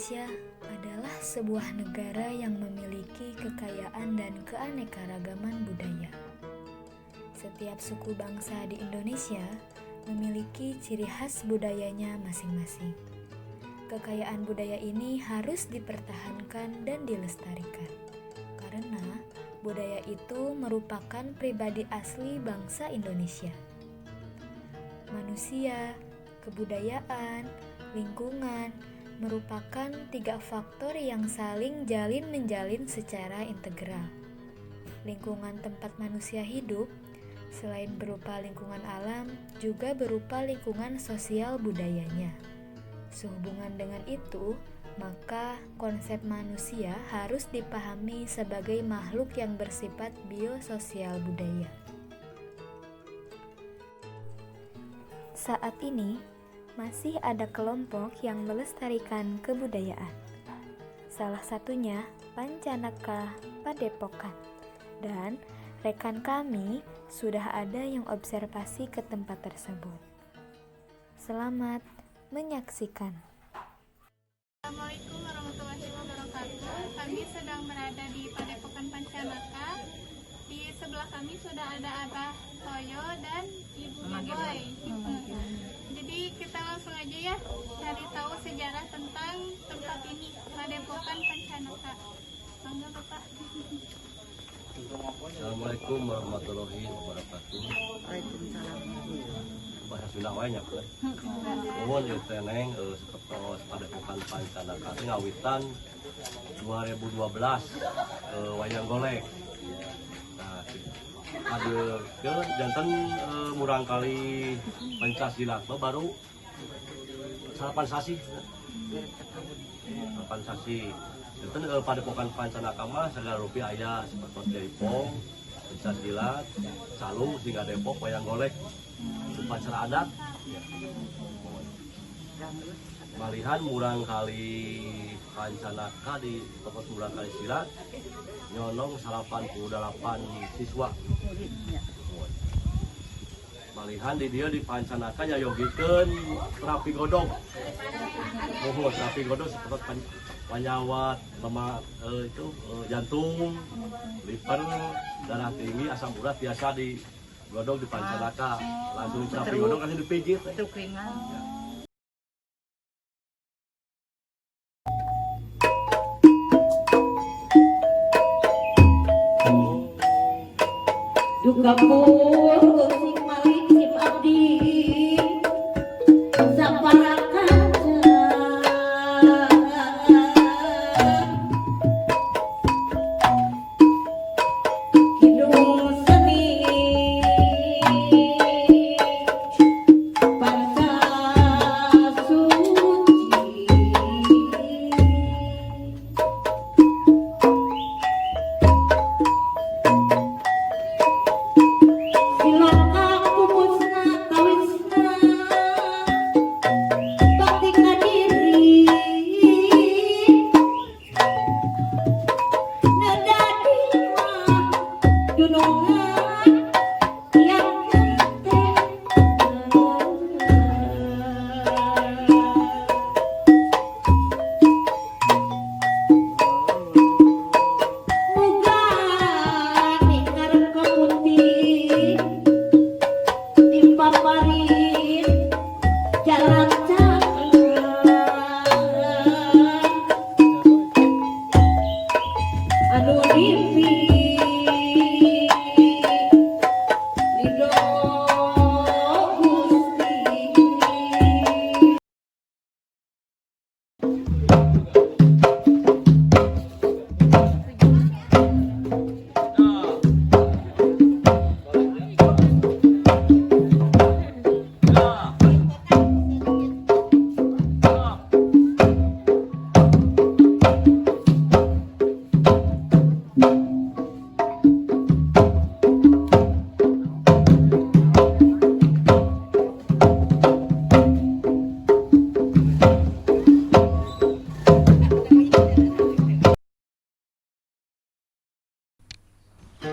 Indonesia adalah sebuah negara yang memiliki kekayaan dan keanekaragaman budaya. Setiap suku bangsa di Indonesia memiliki ciri khas budayanya masing-masing. Kekayaan budaya ini harus dipertahankan dan dilestarikan, karena budaya itu merupakan pribadi asli bangsa Indonesia. Manusia, kebudayaan, lingkungan merupakan 3 faktor yang saling jalin menjalin secara integral. Lingkungan tempat manusia hidup, selain berupa lingkungan alam, juga berupa lingkungan sosial budayanya. Sehubungan dengan itu, maka konsep manusia harus dipahami sebagai makhluk yang bersifat biososial budaya. Saat ini, masih ada kelompok yang melestarikan kebudayaan. Salah satunya Pancanaka Padepokan. Dan rekan kami sudah ada yang observasi ke tempat tersebut. Selamat menyaksikan. Assalamualaikum warahmatullahi wabarakatuh. Kami sedang berada di Padepokan Pancanaka. Di sebelah kami sudah ada Abah Toyo dan Ibu Boy. Jadi kita langsung aja ya cari tahu sejarah tentang tempat ini, Padepokan Pancanaka. Bangga Bapak. Assalamualaikum warahmatullahi wabarakatuh. Waalaikumsalam. Bahasa Sunda wae nya teh. Nuhun ieu teh Neng sapertos Padepokan Pancanaka teh ngawitan 2012 wayang golek. Nah, ada janten murang kali Pancasila baru salapan sasi. Salapan sasi. Janten Padepokan Pancanaka mah segala rupiah aya sapertos Jaipong, Pencaksilat, Calung, Singa Depok, wayang golek, upacara adat. Malihan murang kali Pancanaka di tempat murang kali silat nyonong 88 siswa. Malihan di dia di Pancanaka nyayogikeun terapi godong. Terapi godong seperti penyawat, lemak jantung, liver, darah tinggi, asam urat biasa di godong di Pancanaka. Langsung terapi godong langsung dipijit. Dukapur kusing malik sim abdi saparakan hidung seni bangsa suci. Silaka kumusna kawisna bakti kadiri nadadi mah dunungan yang genteng. Muga nikar kamuti dipaparin jalan anu dipi ridho Gusti.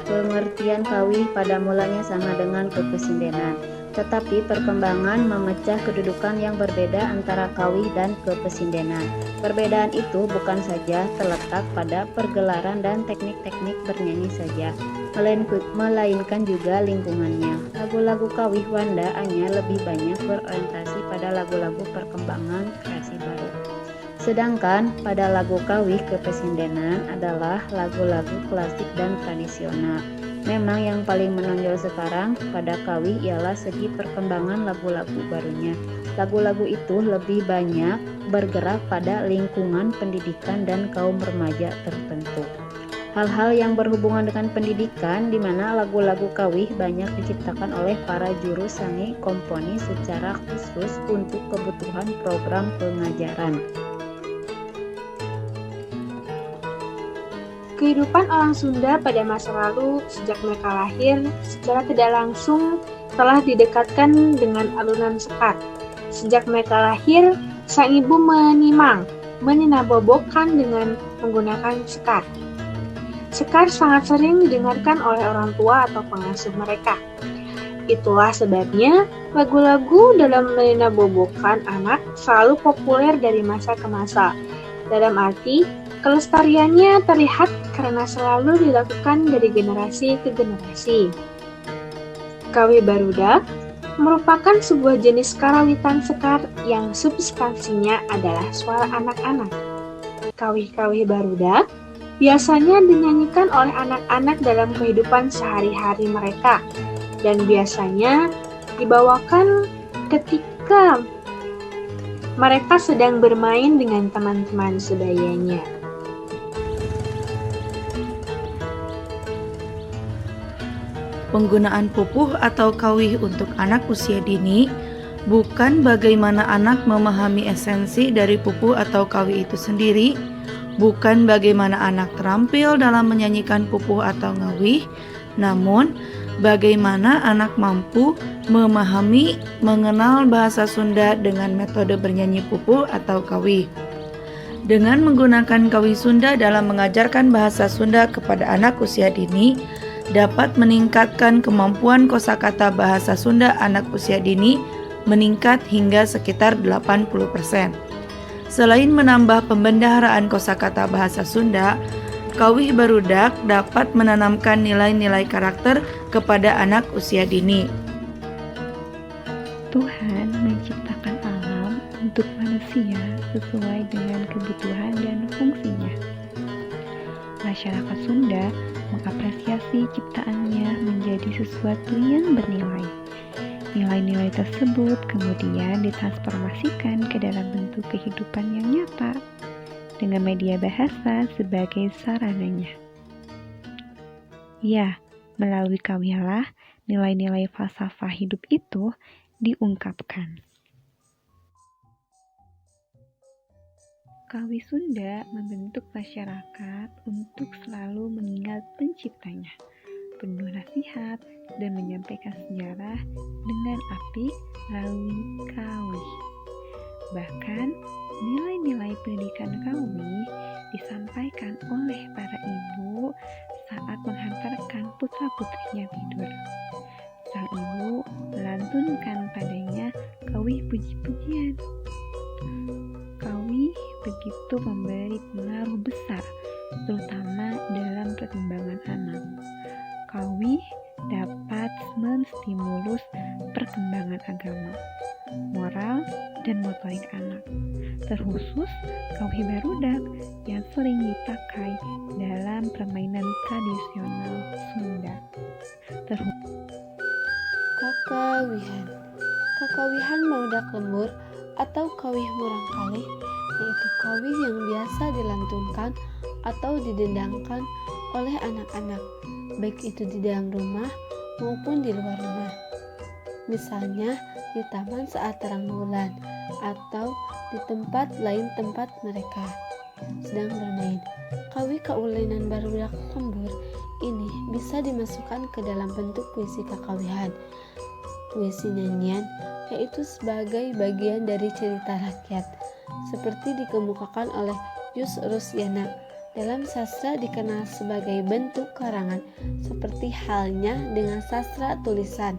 Pengertian kawi pada mulanya sama dengan kekesindenan. tetapi perkembangan memecah kedudukan yang berbeda antara kawih dan kepesindenan. Perbedaan itu bukan saja terletak pada pergelaran dan teknik-teknik bernyanyi saja, melainkan juga lingkungannya. Lagu-lagu kawih Wanda Anyar lebih banyak berorientasi pada lagu-lagu perkembangan kreasi baru. Sedangkan pada lagu kawih kepesindenan adalah lagu-lagu klasik dan tradisional. Memang yang paling menonjol sekarang pada kawih ialah segi perkembangan lagu-lagu barunya. Lagu-lagu itu lebih banyak bergerak pada lingkungan pendidikan dan kaum remaja tertentu. Hal-hal yang berhubungan dengan pendidikan di mana lagu-lagu kawih banyak diciptakan oleh para juru seni komponis secara khusus untuk kebutuhan program pengajaran. Kehidupan orang Sunda pada masa lalu sejak mereka lahir secara tidak langsung telah didekatkan dengan alunan sekar. Sejak mereka lahir, sang ibu meninabobokan dengan menggunakan sekar. Sekar sangat sering didengarkan oleh orang tua atau pengasuh mereka. Itulah sebabnya lagu-lagu dalam meninabobokan anak selalu populer dari masa ke masa. Dalam arti, kelestariannya terlihat karena selalu dilakukan dari generasi ke generasi. Kawih barudak merupakan sebuah jenis karawitan sekar yang substansinya adalah suara anak-anak. Kawih-kawih barudak biasanya dinyanyikan oleh anak-anak dalam kehidupan sehari-hari mereka dan biasanya dibawakan ketika mereka sedang bermain dengan teman-teman sebayanya. Penggunaan pupuh atau kawih untuk anak usia dini bukan bagaimana anak memahami esensi dari pupuh atau kawih itu sendiri, bukan bagaimana anak terampil dalam menyanyikan pupuh atau ngawih, namun bagaimana anak mampu memahami, mengenal bahasa Sunda dengan metode bernyanyi pupuh atau kawih. Dengan menggunakan kawih Sunda dalam mengajarkan bahasa Sunda kepada anak usia dini, dapat meningkatkan kemampuan kosakata bahasa Sunda anak usia dini meningkat hingga sekitar 80%. Selain menambah pembendaharaan kosakata bahasa Sunda, kawih barudak dapat menanamkan nilai-nilai karakter kepada anak usia dini. Tuhan menciptakan alam untuk manusia sesuai dengan kebutuhan dan fungsinya. Masyarakat Sunda mengapresiasi ciptaannya menjadi sesuatu yang bernilai. Nilai-nilai tersebut kemudian ditransformasikan ke dalam bentuk kehidupan yang nyata dengan media bahasa sebagai sarananya. Ya, melalui kawihlah nilai-nilai falsafah hidup itu diungkapkan. Kawih Sunda membentuk masyarakat untuk selalu mengingat penciptanya, penuh nasihat, dan menyampaikan sejarah dengan apik melalui kawih. Bahkan, nilai-nilai pendidikan kawih disampaikan oleh para ibu saat menghantarkan putra-putrinya tidur. Sang ibu melantunkan padanya kawih puji-pujian. Kawih begitu memberi pengaruh besar, terutama dalam perkembangan anak. Kawih dapat menstimulus perkembangan agama, moral, dan motorik anak, terkhusus kawih barudak yang sering dipakai dalam permainan tradisional Sunda. Kakawihan. Kakawihan barudak lembur atau kawih murangkalih, yaitu kawih yang biasa dilantunkan atau didendangkan oleh anak-anak, baik itu di dalam rumah maupun di luar rumah. Misalnya di taman saat terang bulan atau di tempat lain tempat mereka sedang bermain. Kawih kaulinan barudak lembur ini bisa dimasukkan ke dalam bentuk puisi kakawihan. Puisi nyanyian yaitu sebagai bagian dari cerita rakyat, seperti dikemukakan oleh Jus Rusyana. Dalam sastra dikenal sebagai bentuk karangan, seperti halnya dengan sastra tulisan.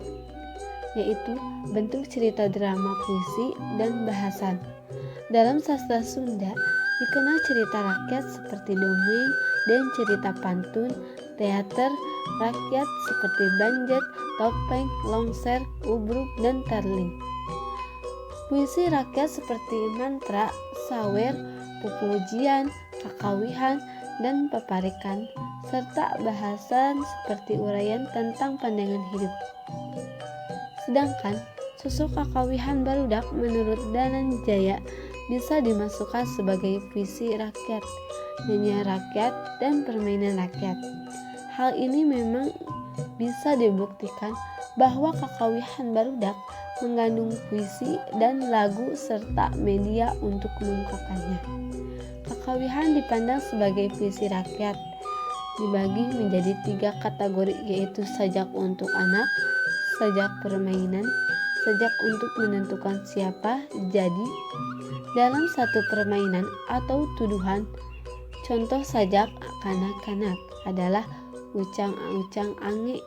yaitu bentuk cerita drama, puisi, dan bahasan. Dalam sastra Sunda, dikenal cerita rakyat seperti dongeng dan cerita pantun, teater rakyat seperti Banjet, Topeng, Longser, Ubruk, dan Tarling. Puisi rakyat seperti mantra, sawer, pupujian, kakawihan, dan paparikan, serta bahasan seperti uraian tentang pandangan hidup. Sedangkan sosok kakawihan barudak menurut Dananjaya bisa dimasukkan sebagai puisi rakyat, nyanyian rakyat, dan permainan rakyat. Hal ini memang bisa dibuktikan bahwa kakawihan barudak mengandung puisi dan lagu serta media untuk mengungkapkannya. Kakawihan dipandang sebagai puisi rakyat, dibagi menjadi 3 kategori, yaitu sajak untuk anak, sajak permainan, sajak untuk menentukan siapa jadi dalam satu permainan atau tuduhan. Contoh sajak kanak-kanak adalah ucang-ucang ange,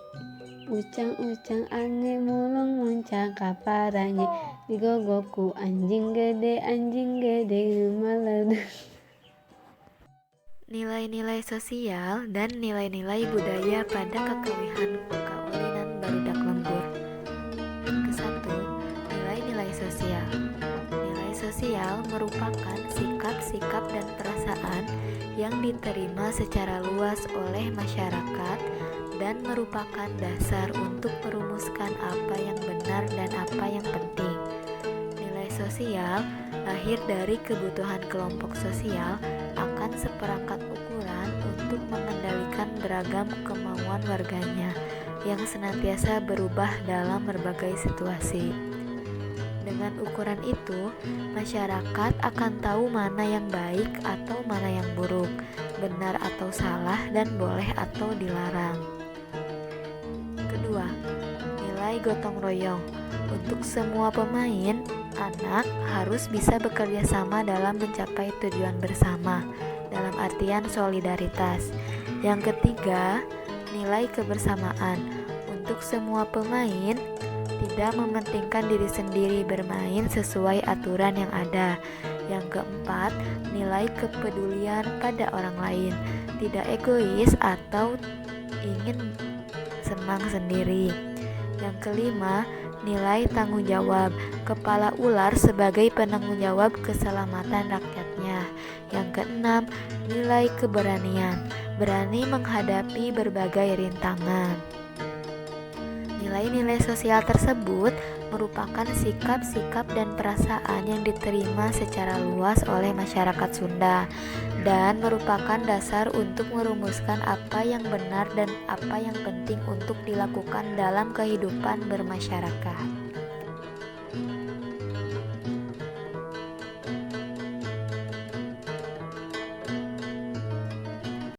ucang-ucang ange mulung muncang kaparange, digogoku anjing gede malah. Nilai-nilai sosial dan nilai-nilai budaya pada kakawihan kaulinan barudak lembur. Ke-1, nilai-nilai sosial. Nilai sosial merupakan sikap-sikap dan perasaan yang diterima secara luas oleh masyarakat dan merupakan dasar untuk merumuskan apa yang benar dan apa yang penting. Nilai sosial lahir dari kebutuhan kelompok sosial akan seperangkat ukuran untuk mengendalikan beragam kemauan warganya yang senantiasa berubah dalam berbagai situasi. Dengan ukuran itu, masyarakat akan tahu mana yang baik atau mana yang buruk, benar atau salah, dan boleh atau dilarang. Kedua, nilai gotong royong. Untuk semua pemain, anak harus bisa bekerja sama dalam mencapai tujuan bersama, dalam artian solidaritas. Yang ketiga, nilai kebersamaan. Untuk semua pemain, tidak mementingkan diri sendiri bermain sesuai aturan yang ada. Yang keempat, nilai kepedulian pada orang lain, tidak egois atau ingin senang sendiri. Yang kelima, nilai tanggung jawab. Kepala ular sebagai penanggung jawab keselamatan rakyatnya. Yang keenam, nilai keberanian, berani menghadapi berbagai rintangan. Nilai-nilai sosial tersebut merupakan sikap-sikap dan perasaan yang diterima secara luas oleh masyarakat Sunda dan merupakan dasar untuk merumuskan apa yang benar dan apa yang penting untuk dilakukan dalam kehidupan bermasyarakat.